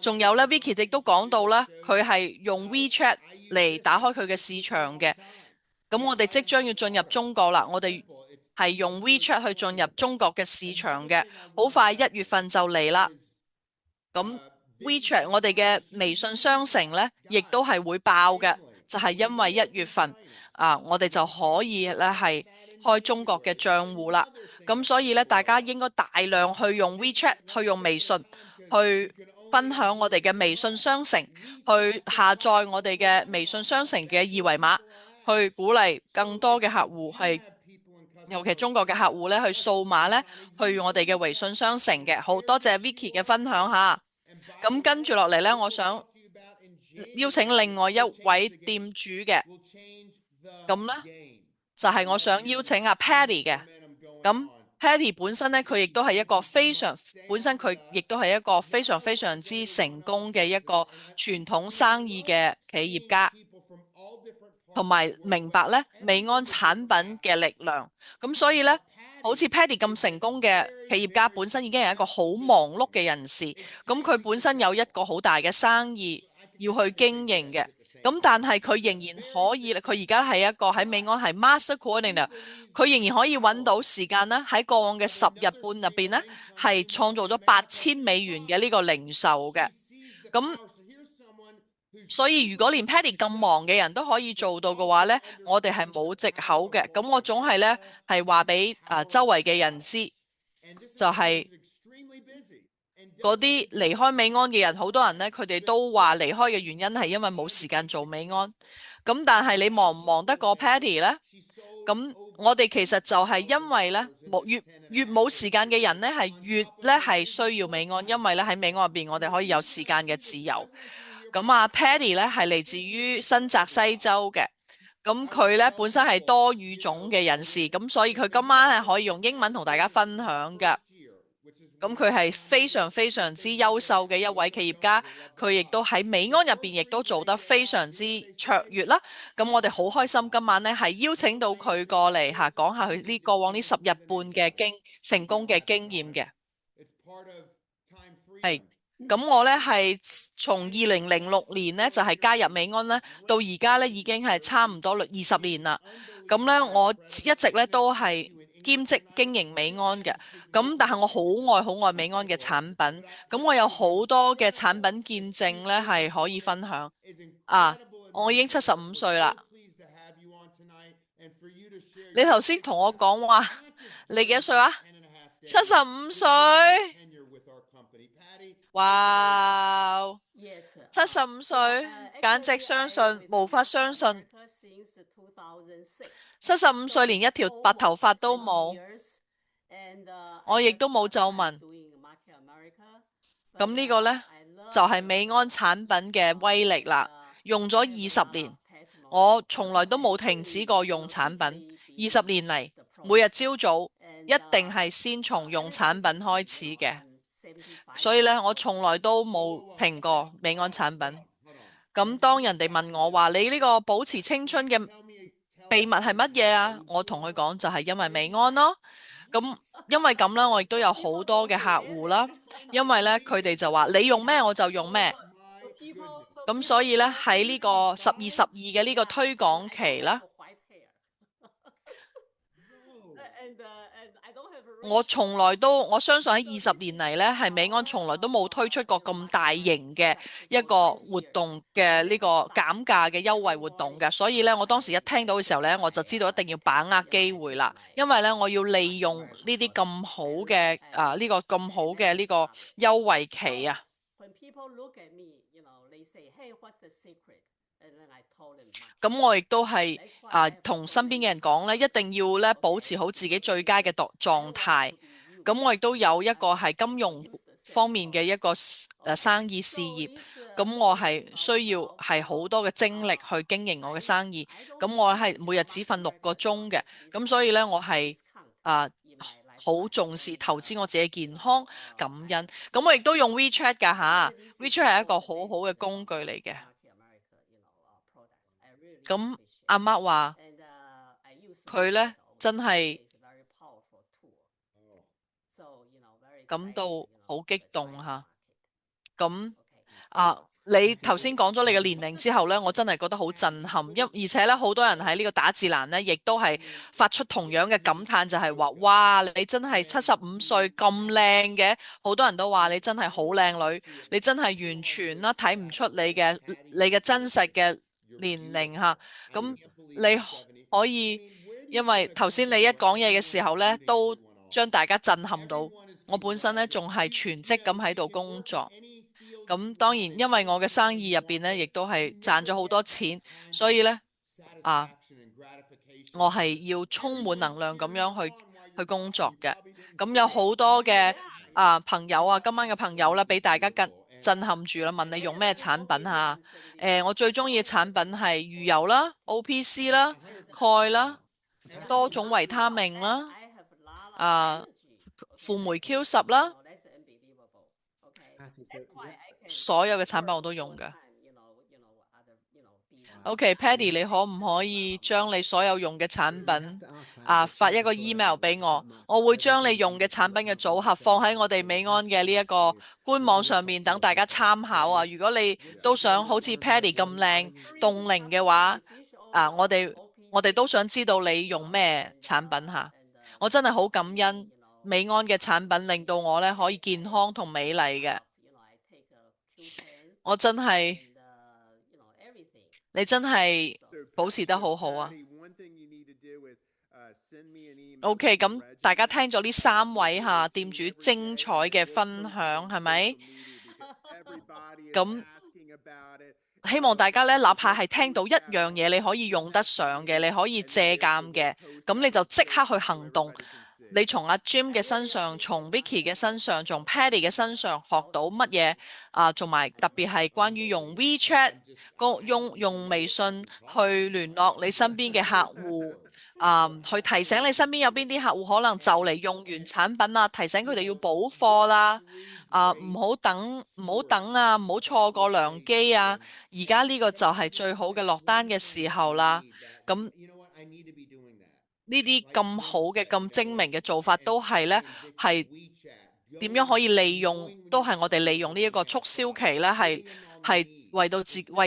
仲有咧 ，Vicky 亦都講到啦，佢係用 WeChat 嚟打開佢嘅市場嘅。咁我哋即將要進入中國啦，我哋係用 WeChat 去進入中國嘅市場嘅，好快1月份就嚟啦。咁 WeChat 我哋嘅微信商城呢，亦都係會爆嘅，就係因為1月份我哋就可以咧係開中國嘅賬戶啦。咁所以咧，大家應該大量去用 WeChat， 去用微信，去分享我哋嘅微信商城，去下載我哋嘅微信商城嘅二維碼，去鼓勵更多嘅客戶係。尤其中國嘅客戶咧，去掃碼咧，去我哋嘅微信商城嘅。好多謝 Vicky 嘅分享下。咁跟住落嚟咧，我想邀請另外一位店主嘅。咁咧就係我想邀請阿 Patty 嘅。咁 Patty 本身咧，佢亦都係一個非常之成功嘅一個傳統生意嘅企業家。同埋明白咧美安產品嘅力量，咁所以咧，好似 Patty 咁成功嘅企業家，本身已經係一個好忙碌嘅人士，咁佢本身有一個好大嘅生意要去經營嘅，咁但係佢仍然可以，佢而家係一個喺美安係 Master Coordinator， 佢仍然可以揾到時間咧，喺過往嘅10日半入邊咧，係創造咗$8000嘅呢個零售嘅，咁。所以如果連 Patty 咁忙嘅人都可以做到嘅話呢，我哋係冇藉口嘅。咁我總係呢係話俾周圍嘅人知，就係嗰啲離開美安嘅人，好多人呢，佢哋都話離開嘅原因係因為冇時間做美安。咁但係你忙唔忙得過 Patty 呢？咁我哋其實就係因為呢，越冇時間嘅人呢，係越呢係需要美安，因為呢喺美安入邊我哋可以有時間嘅自由。咁Patty 咧係嚟自於新澤西州嘅，咁佢咧本身係多語種嘅人士，咁所以佢今晚係可以用英文同大家分享嘅。咁佢係非常之優秀嘅一位企業家，佢亦都喺美安入邊亦都做得非常之卓越啦。咁我哋好開心今晚咧係邀請到佢過嚟講下佢過往呢10日半嘅成功嘅經驗嘅。係。咁我咧係從2006年咧就係加入美安咧，到而家咧已經係差唔多20年啦。咁咧我一直咧都係兼職經營美安嘅。咁但係我好愛美安嘅產品。咁我有好多嘅產品見證咧係可以分享。我已經75歲啦。你頭先同我講話，你幾多歲啊？75歲。哇！75歲，簡直無法相信。75歲連一條白頭髮都冇，我亦都冇皺紋。咁呢個呢，就係美安產品嘅威力啦。用咗20年，我從來都冇停止過用產品。20年嚟，每日朝早一定係先從用產品開始嘅。所以咧，我從來都冇停過美安產品。咁當人哋問我話你呢個保持青春嘅秘密係乜嘢啊？我同佢講就係因為美安咯。咁因為咁啦，我亦都有好多嘅客戶啦。因為咧，佢哋就話你用咩我就用咩。咁所以咧，喺呢個12/12嘅呢個推廣期啦。我相信喺20年嚟呢，係美安從來都冇推出過咁大型嘅一個活動嘅呢個減價嘅優惠活動嘅，所以呢，我當時一聽到嘅時候呢，我就知道一定要把握機會啦，因為呢，我要利用呢啲咁好嘅呢個咁好嘅呢個優惠期啊。咁我亦都係同身邊嘅人講咧，一定要咧保持好自己最佳嘅狀態。咁我亦都有一個係金融方面嘅一個生意事業。咁我係需要係好多嘅精力去經營我嘅生意。咁我係每日只瞓6個鐘嘅。咁所以咧，我係好重視投資我自己健康感恩。咁我亦都用 WeChat 㗎吓，WeChat 係一個好好嘅工具嚟嘅。咁阿媽話佢咧真係感到好激動吓。咁你頭先講咗你嘅年齡之後咧，我真係覺得好震撼。而且咧，好多人喺呢個打字欄咧，亦都係發出同樣嘅感嘆，就係話：哇，你真係75歲咁靚嘅！好多人都話你真係好靚女，你真係完全啦睇唔出你嘅真實嘅年齡吓。咁你可以，因為頭先你一講嘢嘅時候咧，都將大家震撼到。我本身咧仲係全職咁喺度工作。咁當然，因為我嘅生意入邊咧，亦都係賺咗好多錢，所以咧我係要充滿能量咁樣去工作嘅。咁有好多嘅朋友啊，今晚嘅朋友啦，俾大家震撼住啦，問你用咩產品啊？我最中意嘅產品係魚油啦、OPC 啦、鈣啦、多種維他命啦、輔酶 Q10啦。所有嘅產品我都用嘅。OK，Paddy，你可唔可以將你所有用嘅產品發一個 email 俾我？我會將你用嘅產品嘅組合放喺我哋美安嘅呢一個官網上面，等大家參考啊！如果你都想好似 Paddy 咁靚凍齡嘅話，我哋都想知道你用咩產品吓。我真係好感恩美安嘅產品，令到我咧可以健康同美麗嘅。我真係，你真係保持得好好啊。OK， 咁大家聽咗呢3位店主精彩嘅分享，係咪？咁希望大家咧，哪怕係聽到一樣嘢，你可以用得上嘅，你可以借鑑嘅，咁你就即刻去行動。你從阿 Jim 嘅身上，從 Vicky 嘅身上，從 Paddy 嘅身上學到乜嘢同埋特別係關於用 WeChat 用微信去聯絡你身邊嘅客戶去提醒你身邊有邊啲客戶可能就嚟用完產品啦，提醒佢哋要補貨啦，唔好等啊，唔好錯過良機啊！而家呢個就係最好嘅落單嘅時候啦。咁呢啲咁好嘅、咁精明嘅做法都係呢，係點樣可以利用？都係我哋利用呢一個促銷期呢，係為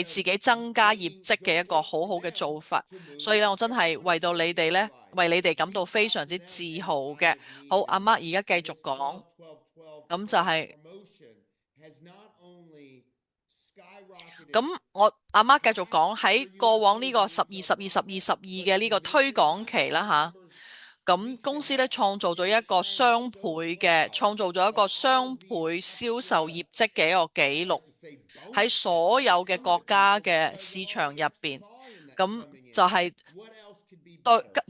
自己增加業績嘅一個好好嘅做法。所以咧，我真係為到你哋呢，為你哋感到非常之自豪嘅。好，阿媽而家繼續講，咁就係咁我阿媽繼續講喺過往呢個12、12、12、12嘅呢個推廣期啦吓，咁公司咧創造咗一個雙倍銷售業績嘅一個紀錄，喺所有嘅國家嘅市場入邊，咁就係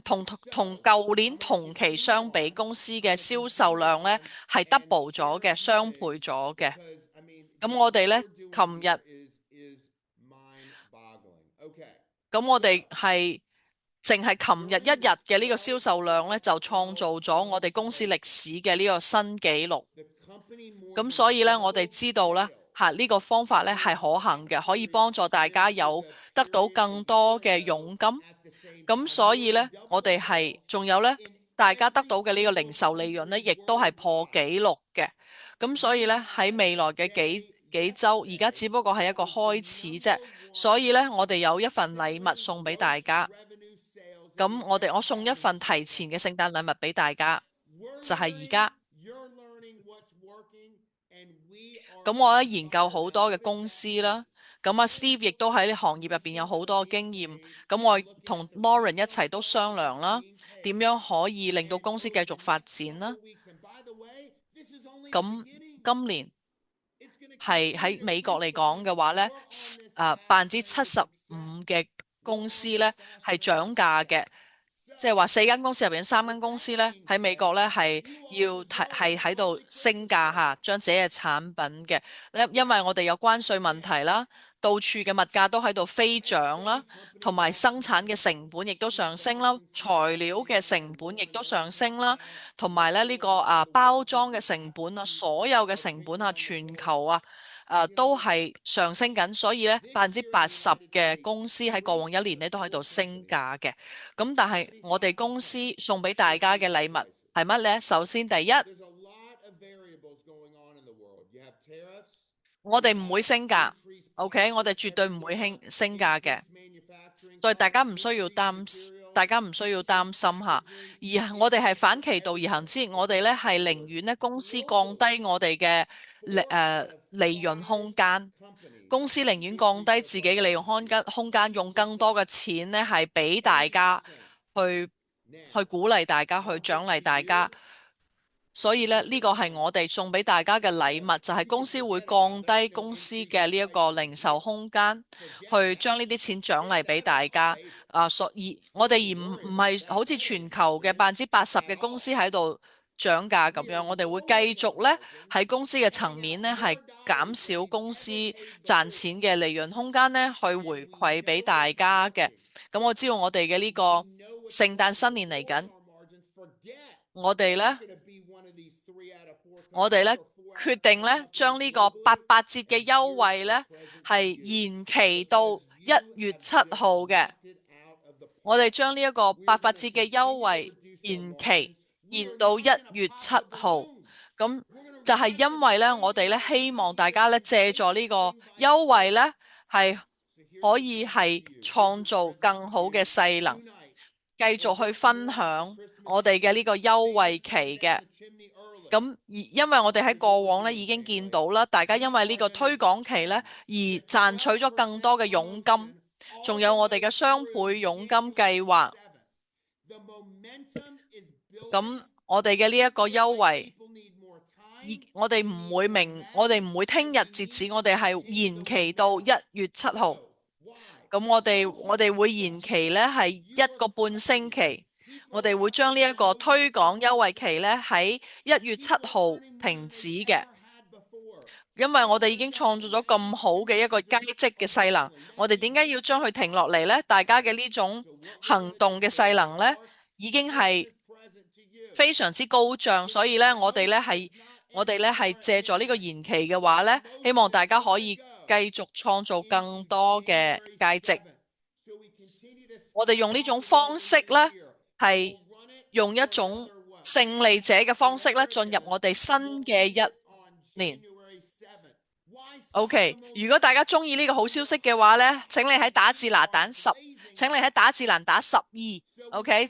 同舊年同期相比，公司嘅銷售量咧係 double 咗嘅，雙倍咗嘅。咁我哋咧琴日。咁我哋係淨係琴日一日嘅呢個銷售量咧，就創造咗我哋公司歷史嘅呢個新紀錄。咁所以咧，我哋知道咧，呢個方法咧係可行嘅，可以幫助大家有得到更多嘅佣金。咁所以咧，我哋係仲有咧，大家得到嘅呢個零售利潤咧，亦都係破紀錄嘅。咁所以咧，喺未來嘅幾周，而家只不過係一個開始啫。所以咧，我哋有一份禮物送俾大家。咁我送一份提前嘅聖誕禮物俾大家。就係而家。咁我咧研究好多嘅公司啦，咁啊 Steve 亦都喺行業入邊有好多經驗，咁我同 Lauren 一齊都商量啦，點樣可以令到公司繼續發展啦。咁今年係喺美國嚟講嘅話咧，75%嘅公司咧係漲價嘅。即係話4間公司入邊3間公司咧喺美國咧係要係喺度升價嚇，將自己嘅產品嘅，因為我哋有關稅問題啦，到處嘅物價都喺度飛漲啦，同埋生產嘅成本亦都上升啦，材料嘅成本亦都上升啦，同埋咧呢個包裝嘅成本啊，所有嘅成本啊，全球啊。都係上升緊，所以咧80%嘅公司喺過往一年咧都喺度升價嘅。咁但係我哋公司送俾大家嘅禮物係乜呢？首先第一，我哋唔會升價，OK？我哋絕對唔會升價嘅，所以大家唔需要擔心吓。而我哋係反其道而行之，我哋咧係寧願咧公司降低我哋嘅利潤空間，公司寧願降低自己嘅利潤空間，用更多嘅錢咧係俾大家去鼓勵大家，去獎勵大家。所以咧呢個係我哋送俾大家嘅禮物，就係公司會降低公司嘅呢一個零售空間，去將呢啲錢獎勵俾大家。所以我哋唔係好似全球嘅80%嘅公司喺度漲價咁樣，我哋會繼續咧喺公司嘅層面咧係減少公司賺錢嘅利潤空間咧，去回饋俾大家嘅。咁我知道我哋嘅呢個聖誕新年嚟緊，我哋咧決定咧將呢個88折嘅優惠咧係延期到1月7號嘅。我哋將呢一個88折嘅優惠延到1月7號。咁就係因為咧，我哋咧希望大家咧借助呢個優惠咧係可以係創造更好嘅勢能，繼續去分享我哋嘅呢個優惠期嘅。咁因為我哋喺過往咧已經見到啦，大家因為呢個推廣期咧而賺取咗更多嘅佣金，仲有我哋嘅雙倍佣金計劃。咁我哋嘅呢一個優惠，我哋唔會聽日截止，我哋係延期到1月7號。咁我哋會延期咧係1個半星期。我哋會將呢一個推廣優惠期咧喺1月7號停止嘅，因為我哋已經創造咗咁好嘅一個佳績嘅勢能，我哋點解要將佢停落嚟呢？大家嘅呢種行動嘅勢能咧，已經係非常之高漲，所以咧我哋咧係借助呢個延期嘅話咧，希望大家可以繼續創造更多嘅佳績。我哋用呢種方式咧，係用一種勝利者嘅方式咧，進入我哋新嘅一年。OK， 如果大家中意呢個好消息嘅話咧，請你喺打字欄打12，請你喺打字欄打12。OK，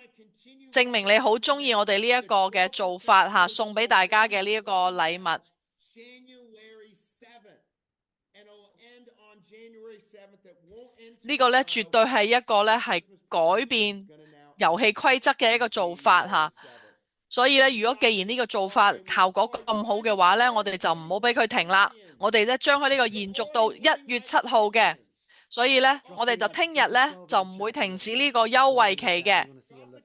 證明你好中意我哋呢一個嘅做法吓，送俾大家嘅呢一個禮物。呢個咧絕對係一個咧係改變遊戲規則嘅一個做法吓，所以咧如果既然呢個做法效果咁好嘅話咧，我哋就唔好俾佢停啦，我哋咧將佢呢個延續到1月7號嘅，所以咧我哋就聽日咧就唔會停止呢個優惠期嘅，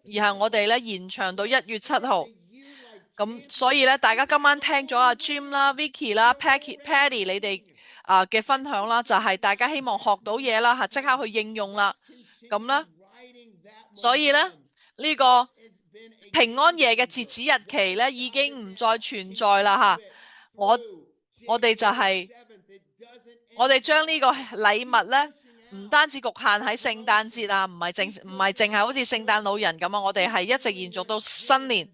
而係我哋咧延長到1月7號。咁所以咧大家今晚聽咗阿 Jim 啦、Vicky 啦、Patty 你哋嘅分享啦，就係大家希望學到嘢啦吓，即刻去應用啦。咁啦，所以咧呢個平安夜嘅截止日期咧已經唔再存在啦吓。我哋就係我哋將呢個禮物咧唔單止局限喺聖誕節啊，唔係淨係好似聖誕老人咁啊，我哋係一直延續到新年。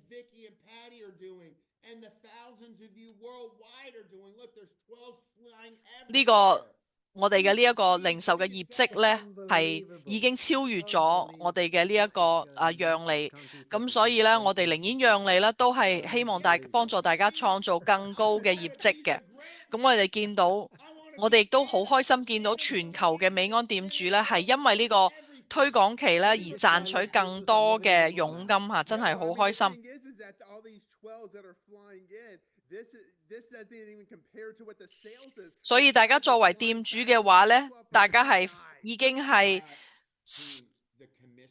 呢個我哋嘅呢一個零售嘅業績咧，係已經超越咗我哋嘅呢一個讓利，咁所以咧，我哋寧願讓利咧，都係希望幫助大家創造更高嘅業績嘅。咁我哋見到，我哋亦都好開心見到全球嘅美安店主咧，係因為呢個推廣期咧而賺取更多嘅佣金嚇，真係好開心。所以大家作為店主嘅話呢，大家係已經係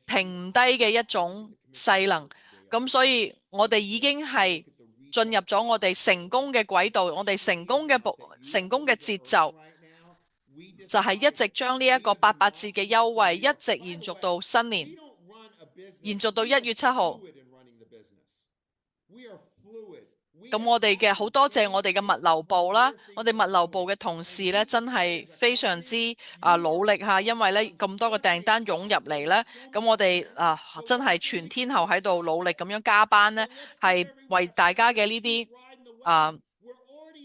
停低嘅一種勢能，咁所以我哋已經係進入咗我哋成功嘅軌道，我哋成功嘅節奏，就係一直將呢一個88折嘅優惠一直延續到新年，延續到1月7號。咁我哋嘅好多謝我哋嘅物流部啦，我哋物流部嘅同事咧真係非常之努力嚇，因為咧咁多個訂單湧入嚟咧，咁我哋真係全天候喺度努力咁樣加班咧，係為大家嘅呢啲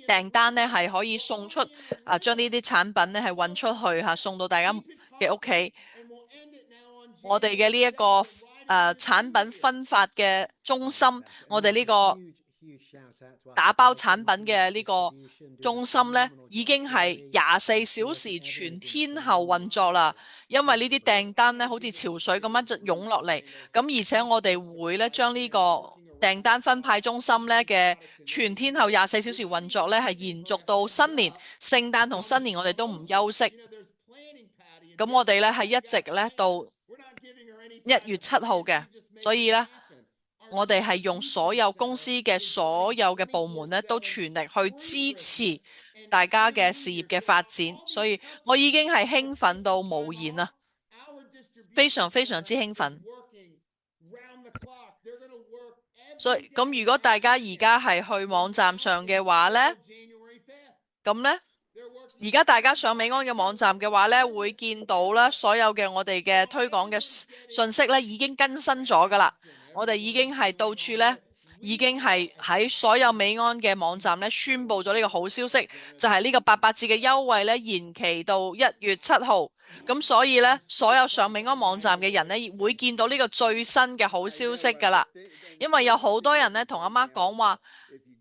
訂單咧係可以送出將呢啲產品咧係運出去嚇，送到大家嘅屋企。我哋嘅呢一個產品分發嘅中心，我哋呢個打包產品嘅呢個中心呢，已經係24小時全天候運作啦。因為呢啲訂單呢，好似潮水咁樣湧落嚟，咁而且我哋會呢將呢個訂單分派中心呢嘅全天候24小時運作呢，係延續到新年、聖誕同新年，我哋都唔休息。咁我哋呢係一直呢到1月7號嘅，所以呢。我哋係用所有公司嘅所有嘅部門咧，都全力去支持大家嘅事業嘅發展，所以我已經係興奮到無言啦，非常非常之興奮。所以咁，如果大家而家係去網站上嘅話呢，咁呢，而家大家上美安嘅網站嘅話呢，會見到咧所有嘅我哋嘅推廣嘅信息咧已經更新咗噶啦。我哋已經係到處咧，已經係喺所有美安嘅網站咧宣佈咗呢個好消息，就係呢個88折嘅優惠咧延期到1月7號。咁所以咧，所有上美安網站嘅人咧會見到呢個最新嘅好消息噶啦。因為有好多人咧同阿媽講話，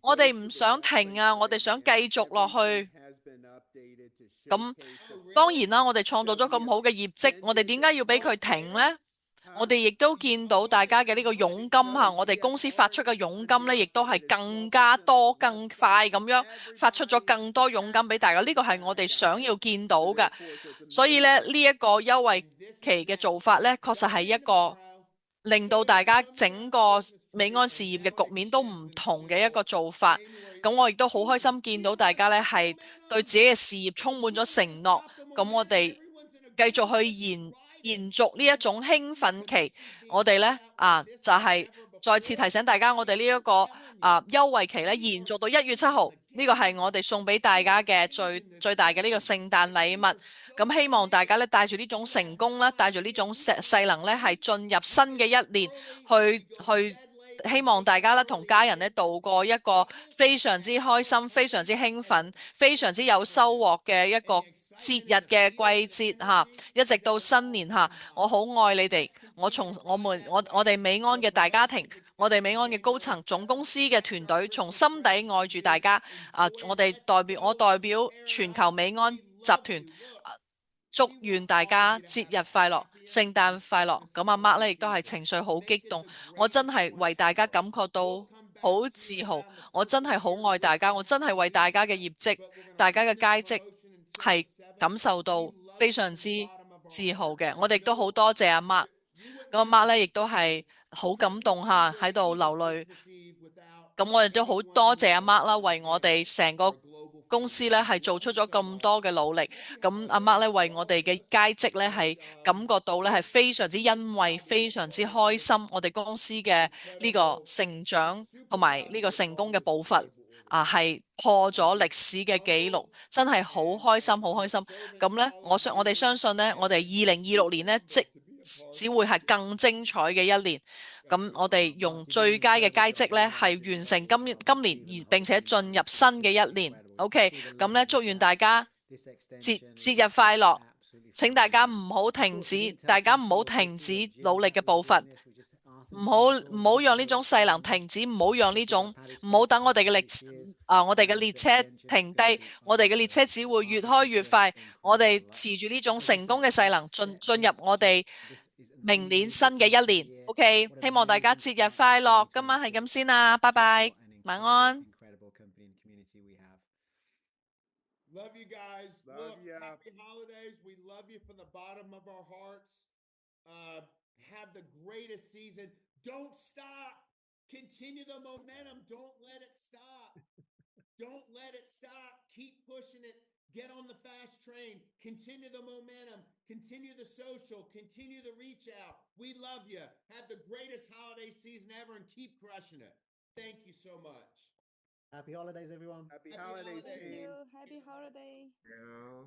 我哋唔想停啊，我哋想繼續落去。咁當然啦，我哋創造咗咁好嘅業績，我哋點解要俾佢停呢？我哋亦都見到大家嘅呢個佣金嚇，我哋公司發出嘅佣金呢，亦都係更加多、更快咁樣發出咗更多佣金俾大家。呢個係我哋想要見到嘅。所以呢，呢一個優惠期嘅做法呢，確實係一個令到大家整個美安事業嘅局面都唔同嘅一個做法。咁我亦都好開心見到大家呢係對自己嘅事業充滿咗承諾。咁我哋繼續去延續呢一種興奮期，我哋呢就係再次提醒大家，我哋呢一個優惠期呢延續到1月7號，呢個係我哋送俾大家嘅最大嘅呢個聖誕禮物。咁希望大家呢帶住呢種成功啦，帶住呢種勢能呢，係進入新嘅一年，去希望大家呢同家人呢度過一個非常之開心、非常之興奮、非常之有收穫嘅一個節日嘅季節嚇，一直到新年嚇，我好愛你哋。我哋美安嘅大家庭，我哋美安嘅高層總公司嘅團隊，從心底愛住大家。我代表全球美安集團，祝願大家節日快樂，聖誕快樂。咁阿 Mark 咧亦都係情緒好激動，我真係為大家感覺到好自豪，我真係好愛大家，我真係為大家嘅業績、大家嘅佳績係感受到非常之自豪嘅。我哋都好多謝阿 Mark， 咁阿 Mark 咧亦都係好感動下喺度流淚。咁我哋都好多謝阿 Mark 啦，為我哋成個公司咧係做出咗咁多嘅努力。咁阿 Mark 咧為我哋嘅佳績咧係感覺到咧係非常之欣慰，非常之開心。我哋公司嘅呢個成長同埋呢個成功嘅步伐係破咗歷史嘅紀錄，真係好開心，好開心。咁咧，我哋相信咧，我哋2026年咧只會係更精彩嘅一年。咁我哋用最佳嘅佳績咧係完成今年，而並且進入新嘅一年。OK， 咁咧祝願大家 this 節 extension 節 is 日快樂， absolutely 請大家 fine. 唔好停 Of course, 止 we，didn't tell 大家唔 people 好 or 停 people 止 at gym 努力 that 嘅 we were 步伐， doing this. We just asked 唔 them to 好 make sure 唔好 that 讓 they 呢種 were 勢能 finished. 停止，唔好讓呢 This is 種 what Paddy's 唔好等我哋嘅 Focus 列 is. 我哋嘅 And 列 this 車 extension is 停 gonna 低， be 我哋嘅列車 unbelievable. 只會越 This 開 is 越 just 快。我哋 incredible. 持住呢種 As we 成功 said, 嘅勢 let's 能 set 進入 this 我哋 this is an 明年 amazing 新嘅 beginning 一 to the 年。 year. OK， What 希 an 望大家 amazing 節日 start to 快樂。今晚係 2026. 咁先啦，拜 Just 拜， what an 晚 incredible, 安。 incredible company and community we have. Love you guys. Love Look, ya. happy holidays. We love you from the bottom of our hearts. Have the greatest season. Don't stop. Continue the momentum. Don't let it stop. Don't let it stop. Keep pushing it. Get on the fast train. Continue the momentum. Continue the social. Continue the reach out. We love you. Have the greatest holiday season ever and keep crushing it. Thank you so much. Happy holidays, everyone. Happy Happy holidays, holidays. team. Happy holiday. Yeah.